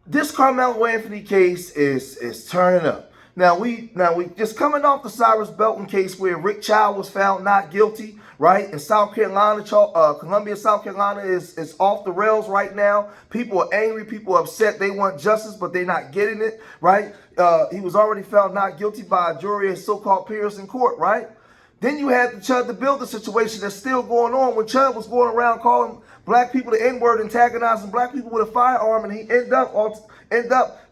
this Karmelo Anthony case is turning up. Now we just coming off the Cyrus Belton case where Rick Child was found not guilty, right? In South Carolina, Columbia, South Carolina is off the rails right now. People are angry, people are upset. They want justice, but they're not getting it, right? He was already found not guilty by a jury in so-called peers in court, right? Then you had the Chud the Builder situation that's still going on when Chud was going around calling black people the N-word, antagonizing black people with a firearm, and he end up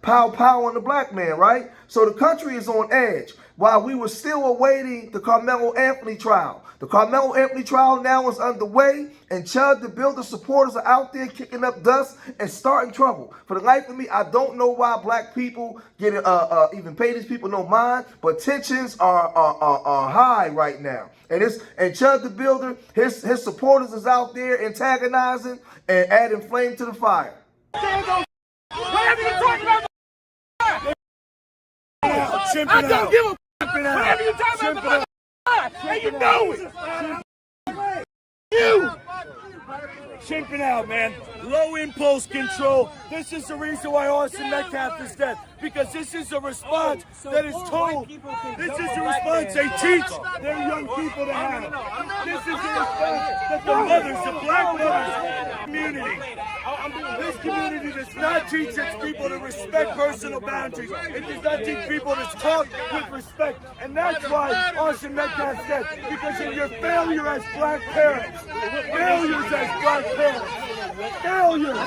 pow on the black man, right? So the country is on edge while we were still awaiting the Karmelo Anthony trial. The Karmelo Anthony trial now is underway, and Chud the Builder supporters are out there kicking up dust and starting trouble. For the life of me, I don't know why black people get even pay these people no mind, but tensions are high right now. And Chud the Builder, his supporters is out there antagonizing and adding flame to the fire. Whatever you talk about, I don't give a whatever you talk about, and you know it. You chimping out, man. Low impulse control. This is the reason why Austin Metcalf is dead. Because this is a response that is told. This is the response they teach their young people to have. This is the response that the mothers, the black mothers community. This community does not teach its people to respect personal boundaries. It does not teach people to talk with respect. And that's why Austin Metcalf said, because of your failure as black parents. Failures as black parents. Failures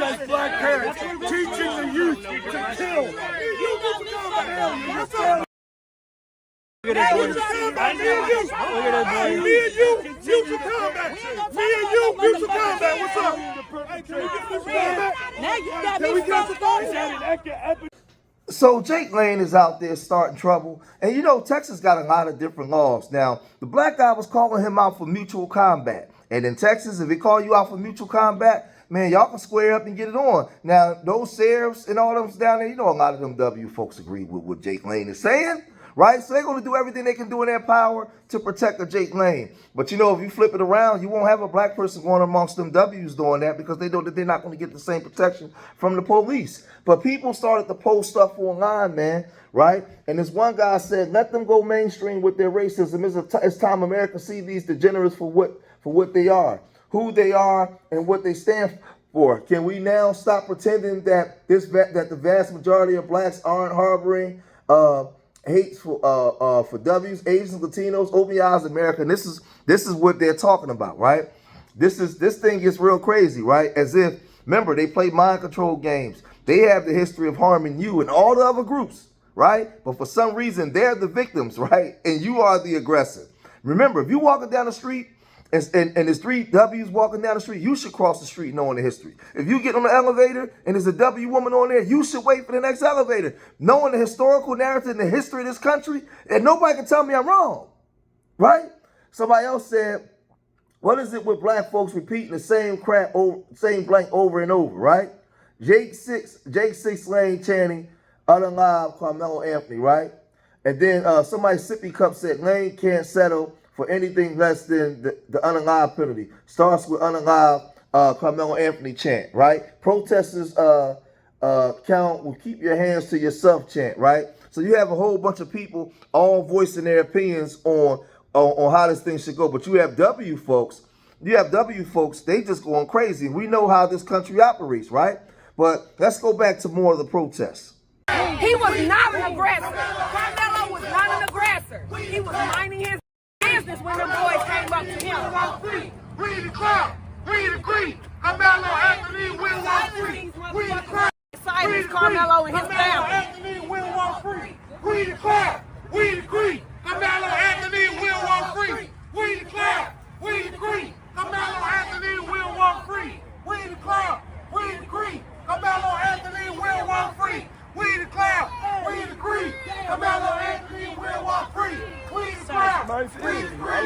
as black parents. Teaching the youth to kill. Look at this boy. Me and you, mutual combat. Me and you, mutual combat. What's up? Hey, can we get this combat? Now you got me. So Jake Lane is out there starting trouble. And you know, Texas got a lot of different laws. Now, the black guy was calling him out for mutual combat. And in Texas, if they call you out for mutual combat, man, y'all can square up and get it on. Now, those sheriffs and all them down there, you know, a lot of them W folks agree with what Jake Lane is saying, right? So they're going to do everything they can do in their power to protect a Jake Lane. But, you know, if you flip it around, you won't have a black person going amongst them W's doing that because they know that they're not going to get the same protection from the police. But people started to post stuff online, man, right? And this one guy said, let them go mainstream with their racism. It's time America see these degenerates for what they are, who they are, and what they stand for. Can we now stop pretending that that the vast majority of blacks aren't harboring hate for W's, Asians, Latinos, OBIs, America? And this is what they're talking about, right? This thing gets real crazy, right? As if, remember, they play mind control games. They have the history of harming you and all the other groups, right? But for some reason, they're the victims, right? And you are the aggressor. Remember, if you're walking down the street and there's three W's walking down the street, you should cross the street knowing the history. If you get on the elevator and there's a W woman on there, you should wait for the next elevator, knowing the historical narrative and the history of this country, and nobody can tell me I'm wrong, right? Somebody else said, what is it with black folks repeating the same crap, same blank over and over, right? Jake Six Lane chanting, unalive Karmelo Anthony, right? And then somebody sippy cup said, Lane can't settle for anything less than the unalive penalty. Starts with unalive Carmelo Anthony chant, right? Protesters count will keep your hands to yourself chant, right? So you have a whole bunch of people all voicing their opinions on how this thing should go. But you have W folks, they just going crazy. We know how this country operates, right? But let's go back to more of the protests. He was not an aggressor. Karmelo was not an aggressor. He was minding his business when the boys came up to him. We the crowd. We the creed. Karmelo Anthony will walk free. We the crowd. Silence Karmelo and his family. Anthony will walk free. We the crowd. We the creed. Karmelo Anthony will walk free. We the crowd. We the creed. Karmelo Anthony will walk free. We the crowd. We the creed. Karmelo Anthony will walk free. We the crowd. We the creed. Karmelo Anthony will walk free. We the crowd. We the creed.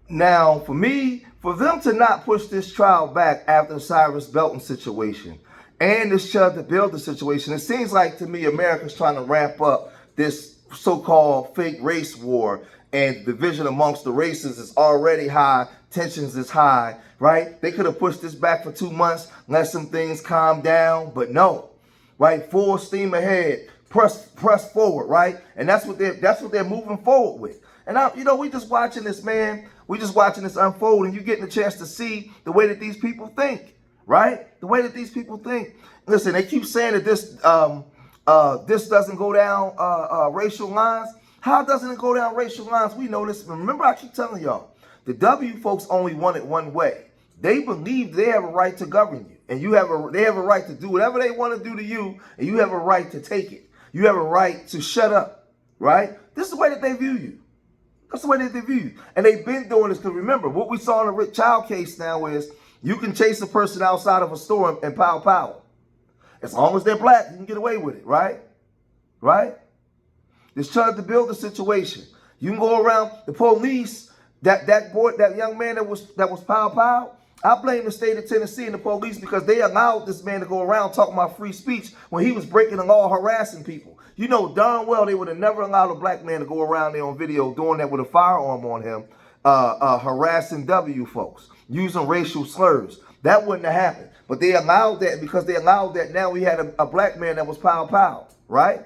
Now, for them to not push this trial back after the Cyrus Belton situation and this Chud the Builder situation, it seems like to me America's trying to ramp up this so-called fake race war and division amongst the races is already high, tensions is high, right? They could have pushed this back for 2 months, let some things calm down, but no, right? Full steam ahead, press forward, right? And that's what they're moving forward with. And we just watching this, man. We just watching this unfold, and you getting a chance to see the way that these people think, right? The way that these people think. Listen, they keep saying that this doesn't go down racial lines. How doesn't it go down racial lines? We know this. Remember, I keep telling y'all, the W folks only want it one way. They believe they have a right to govern you, and they have a right to do whatever they want to do to you, and you have a right to take it. You have a right to shut up, right? This is the way that they view you. That's the way that they view you. And they've been doing this because remember, what we saw in the Rick Child case now is you can chase a person outside of a store and pow. As long as they're black, you can get away with it, right? Right? This Chud to build the situation. You can go around the police, that young man that was pow. I blame the state of Tennessee and the police because they allowed this man to go around talking about free speech when he was breaking the law, harassing people. You know darn well they would have never allowed a black man to go around there on video doing that with a firearm on him, harassing W folks, using racial slurs. That wouldn't have happened. But they allowed that because they allowed that. Now we had a black man that was pow, right?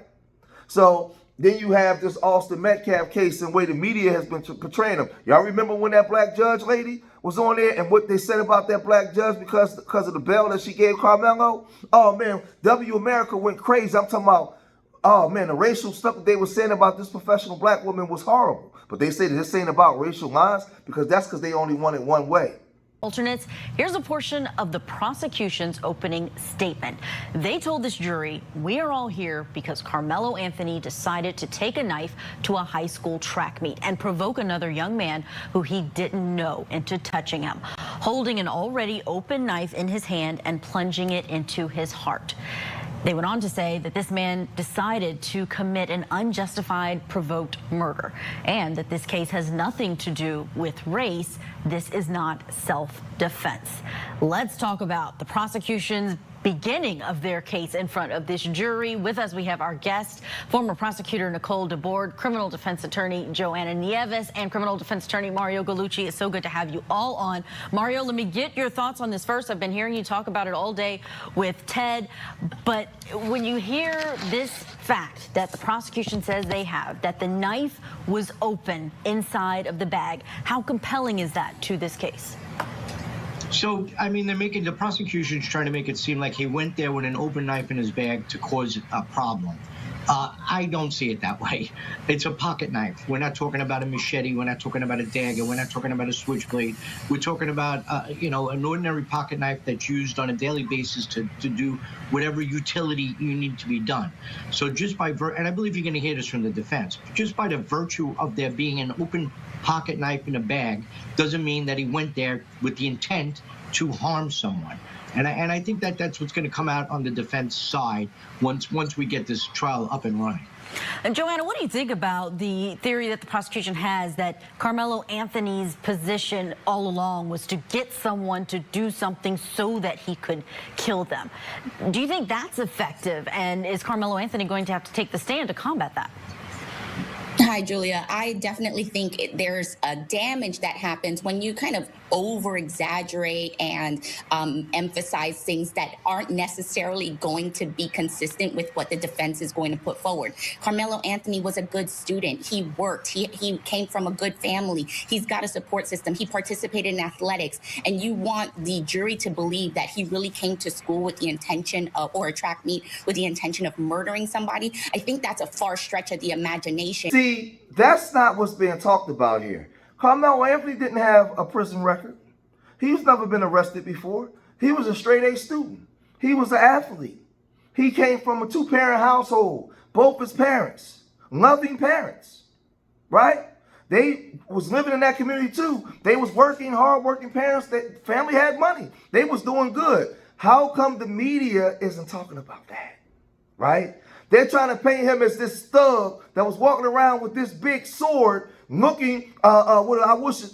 So then you have this Austin Metcalf case and the way the media has been portraying him. Y'all remember when that black judge lady was on there and what they said about that black judge because of the bail that she gave Karmelo? Oh, man, W America went crazy. I'm talking about, oh, man, the racial stuff that they were saying about this professional black woman was horrible. But they say that this ain't about racial lines because they only want it one way. Alternates, here's a portion of the prosecution's opening statement. They told this jury, we are all here because Karmelo Anthony decided to take a knife to a high school track meet and provoke another young man who he didn't know into touching him, holding an already open knife in his hand and plunging it into his heart. They went on to say that this man decided to commit an unjustified provoked murder and that this case has nothing to do with race. This is not self-defense. Let's talk about the prosecution's beginning of their case in front of this jury. With us, we have our guest, former prosecutor Nicole DeBoard, criminal defense attorney Joanna Nieves, and criminal defense attorney Mario Gallucci. It's so good to have you all on. Mario, let me get your thoughts on this first. I've been hearing you talk about it all day with Ted, but when you hear this fact that the prosecution says they have, that the knife was open inside of the bag, how compelling is that to this case? So, I mean, the prosecution's trying to make it seem like he went there with an open knife in his bag to cause a problem. I don't see it that way. It's a pocket knife. We're not talking about a machete. We're not talking about a dagger. We're not talking about a switchblade. We're talking about, an ordinary pocket knife that's used on a daily basis to do whatever utility you need to be done. So just by and I believe you're going to hear this from the defense, just by the virtue of there being an open pocket knife in a bag doesn't mean that he went there with the intent to harm someone. And I think that that's what's going to come out on the defense side once we get this trial up and running. And Joanna, what do you think about the theory that the prosecution has that Karmelo Anthony's position all along was to get someone to do something so that he could kill them? Do you think that's effective? And is Karmelo Anthony going to have to take the stand to combat that? Hi, Julia. I definitely think there's a damage that happens when you kind of over-exaggerate and emphasize things that aren't necessarily going to be consistent with what the defense is going to put forward. Karmelo Anthony was a good student. He worked. He came from a good family. He's got a support system. He participated in athletics. And you want the jury to believe that he really came to school with the intention of, or a track meet with the intention of murdering somebody. I think that's a far stretch of the imagination. See, that's not what's being talked about here. Karmelo Anthony didn't have a prison record. He's never been arrested before. He was a straight A student. He was an athlete. He came from a two-parent household. Both his parents, loving parents, right? They was living in that community too. They was working, hard-working parents. That family had money. They was doing good. How come the media isn't talking about that, right? They're trying to paint him as this thug that was walking around with this big sword looking, what I wish it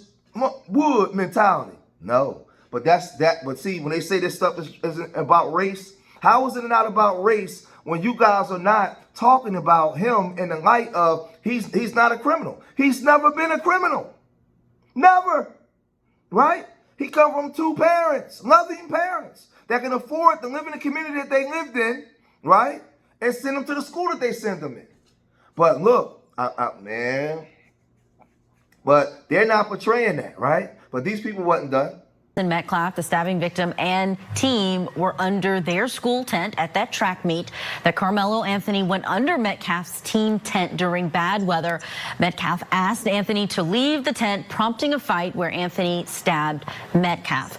would mentality. No, but that's that. But see, when they say this stuff isn't about race, How is it not about race when you guys are not talking about him in the light of he's not a criminal? He's never been a criminal. Never. Right? He come from two parents, loving parents, that can afford to live in the community that they lived in, right? And send them to the school that they send them in. But look, man, but they're not portraying that, right? But these people wasn't done. In Metcalf, the stabbing victim and team were under their school tent at that track meet. That Karmelo Anthony went under Metcalf's team tent during bad weather. Metcalf asked Anthony to leave the tent, prompting a fight where Anthony stabbed Metcalf.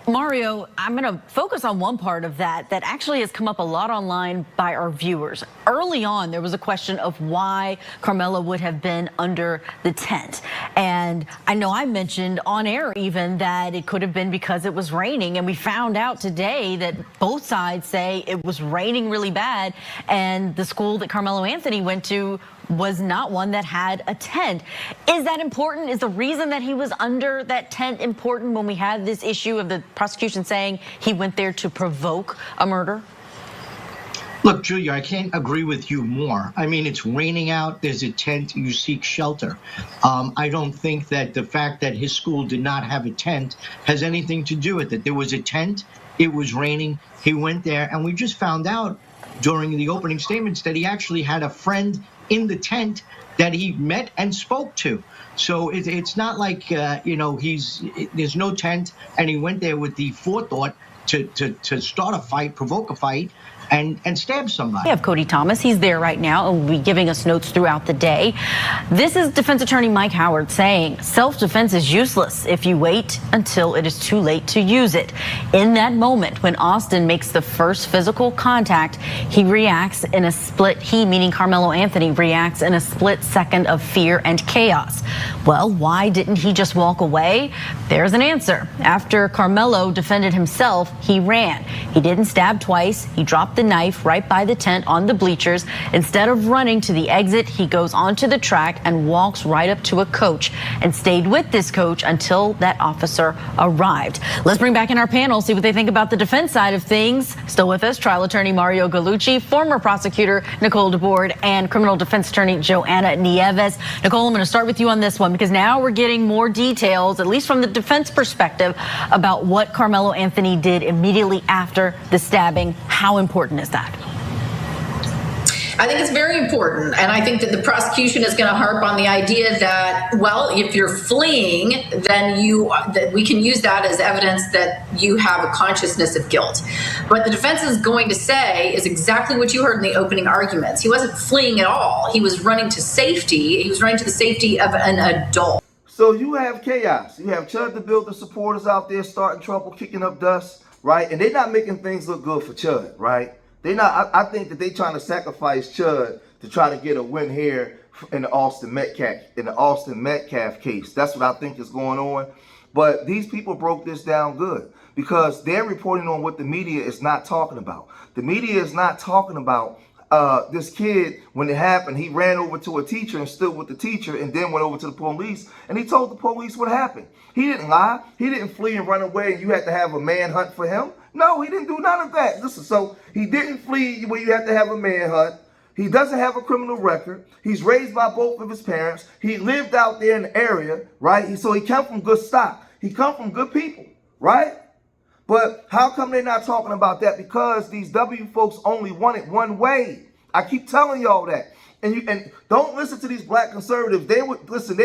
Mario, I'm going to focus on one part of that actually has come up a lot online by our viewers. Early on, there was a question of why Karmelo would have been under the tent. And I know I mentioned on air even that it could have been because it was raining. And we found out today that both sides say it was raining really bad. And the school that Karmelo Anthony went to was not one that had a tent. Is that important? Is the reason that he was under that tent important when we had this issue of the prosecution saying he went there to provoke a murder? Look, Julia, I can't agree with you more. I mean, it's raining out. There's a tent. You seek shelter. I don't think that the fact that his school did not have a tent has anything to do with it. There was a tent. It was raining. He went there. And we just found out during the opening statements that he actually had a friend in the tent that he met and spoke to. So it's not like, there's no tent and he went there with the forethought to start a fight, provoke a fight, and stab somebody. We have Cody Thomas. He's there right now and will be giving us notes throughout the day. This is defense attorney Mike Howard saying self-defense is useless if you wait until it is too late to use it. In that moment, when Austin makes the first physical contact, he reacts in a split, he meaning Karmelo Anthony reacts in a split second of fear and chaos. Well, why didn't he just walk away? There's an answer. After Karmelo defended himself, he ran. He didn't stab twice. He dropped the knife right by the tent on the bleachers. Instead of running to the exit, he goes onto the track and walks right up to a coach and stayed with this coach until that officer arrived. Let's bring back in our panel, see what they think about the defense side of things. Still with us, trial attorney Mario Gallucci, former prosecutor Nicole DeBoard, and criminal defense attorney Joanna Nieves. Nicole, I'm going to start with you on this one because now we're getting more details, at least from the defense perspective, about what Karmelo Anthony did immediately after the stabbing. How important is that? I think it's very important. And I think that the prosecution is going to harp on the idea that, well, if you're fleeing, then that we can use that as evidence that you have a consciousness of guilt. What the defense is going to say is exactly what you heard in the opening arguments. He wasn't fleeing at all. He was running to safety. He was running to the safety of an adult. So you have chaos. You have Chud the Builder supporters out there starting trouble, kicking up dust, right? And they're not making things look good for Chud, right? They not. I think that they're trying to sacrifice Chud to try to get a win here in the Austin Metcalf case. That's what I think is going on. But these people broke this down good because they're reporting on what the media is not talking about. The media is not talking about this kid, when it happened, he ran over to a teacher and stood with the teacher and then went over to the police and he told the police what happened. He didn't lie. He didn't flee and run away and you had to have a manhunt for him. No, he didn't do none of that. Listen, so he didn't flee where you have to have a manhunt. He doesn't have a criminal record. He's raised by both of his parents. He lived out there in the area, right? So he come from good stock. He come from good people, right? But how come they're not talking about that? Because these W folks only want it one way. I keep telling y'all that. And don't listen to these black conservatives. They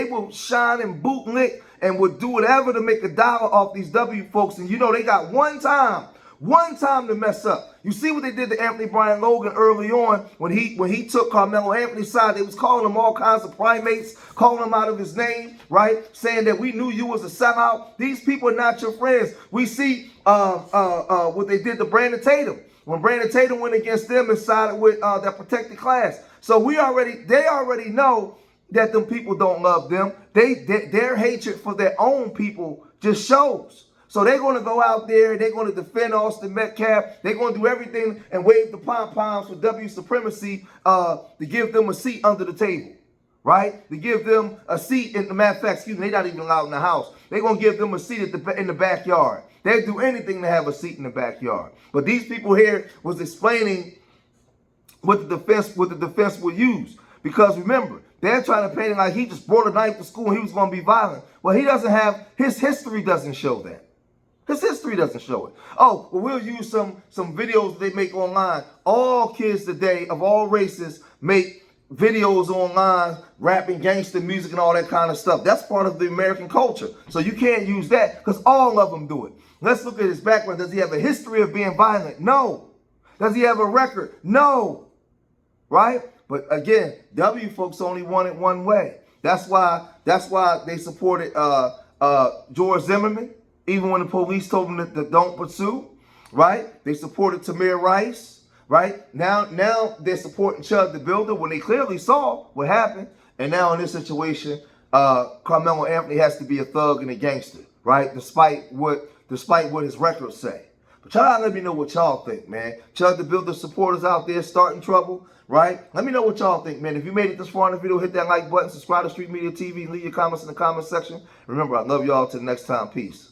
will shine and bootlick and would do whatever to make a dollar off these W folks. And you know they got one time to mess up. You see what they did to Anthony Brian Logan early on when he took Carmelo Anthony's side. They was calling him all kinds of primates, calling him out of his name, right? Saying that we knew you was a sellout. These people are not your friends. We see what they did to Brandon Tatum. When Brandon Tatum went against them and sided with that protected class. So they already know that them people don't love them. Their hatred for their own people just shows. So they're going to go out there, they're going to defend Austin Metcalf, they're going to do everything and wave the pom-poms for W supremacy to give them a seat under the table. right? To give them a seat in the matter of fact, excuse me, they're not even allowed in the house. They're gonna give them a seat in the backyard. They'd do anything to have a seat in the backyard. But these people here was explaining what the defense would use. Because remember, they're trying to paint it like he just brought a knife to school and he was gonna be violent. Well, he doesn't have, his history doesn't show that. His history doesn't show it. Oh, well, we'll use some videos they make online. All kids today of all races make videos online, rapping gangster music and all that kind of stuff. That's part of the American culture. So you can't use that because all of them do it. Let's look at his background. Does he have a history of being violent? No. Does he have a record? No. Right? But again, W folks only want it one way. That's why they supported George Zimmerman. Even when the police told them that don't pursue, right? They supported Tamir Rice, right? Now they're supporting Chud the Builder when they clearly saw what happened. And now in this situation, Karmelo Anthony has to be a thug and a gangster, right? Despite what his records say. But y'all let me know what y'all think, man. Chud the Builder supporters out there starting trouble, right? Let me know what y'all think, man. If you made it this far in the video, hit that like button, subscribe to Street Media TV, leave your comments in the comment section. Remember, I love y'all. Till next time. Peace.